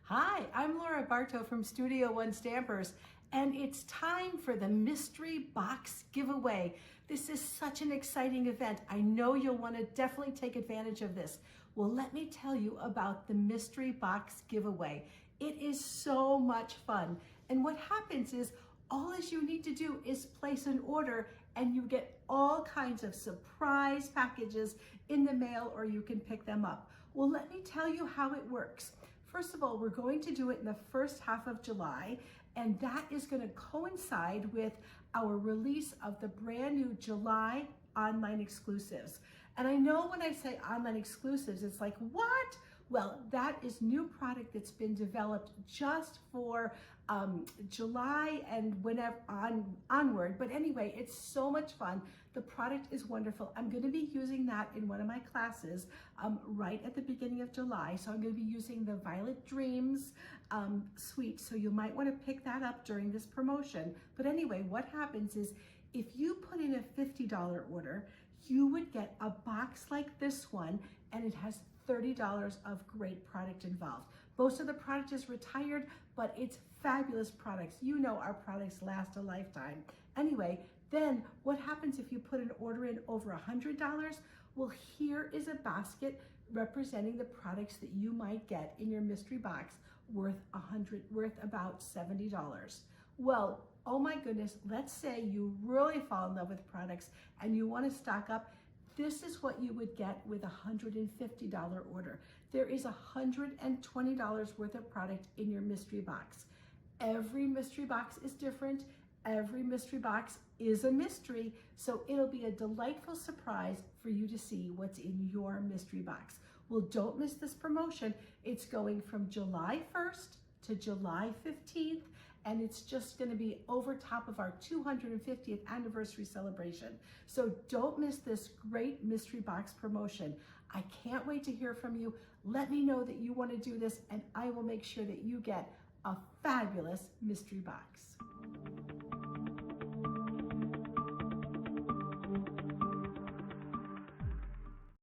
Hi, I'm Laura Bartow from Studio One Stampers, and it's time for the mystery box giveaway. This is such an exciting event. I know you'll want to definitely take advantage of this. Well, let me tell you about the mystery box giveaway. It is so much fun. And what happens is all you need to do is place an order and you get all kinds of surprise packages in the mail, or you can pick them up. Well, let me tell you how it works. First of all, we're going to do it in the first half of July, and that is going to coincide with our release of the brand new July online exclusives. And I know when I say online exclusives, it's like, what? Well, that is new product that's been developed just for July and whenever onward. But anyway, it's so much fun. The product is wonderful. I'm going to be using that in one of my classes right at the beginning of July. So I'm going to be using the Violet Dreams suite. So you might want to pick that up during this promotion. But anyway, what happens is if you put in a $50 order, you would get a box like this one, and it has $30 of great product involved. Most of the product is retired, but it's fabulous products. You know our products last a lifetime. Anyway, then what happens if you put an order in over $100? Well, here is a basket representing the products that you might get in your mystery box worth about $70. Well, oh my goodness, let's say you really fall in love with products and you want to stock up. This is what you would get with a $150 order. There is $120 worth of product in your mystery box. Every mystery box is different. Every mystery box is a mystery, so it'll be a delightful surprise for you to see what's in your mystery box. Well, don't miss this promotion. It's going from July 1st to July 15th, and it's just going to be over top of our 250th anniversary celebration. So don't miss this great mystery box promotion. I can't wait to hear from you. Let me know that you want to do this, and I will make sure that you get a fabulous mystery box.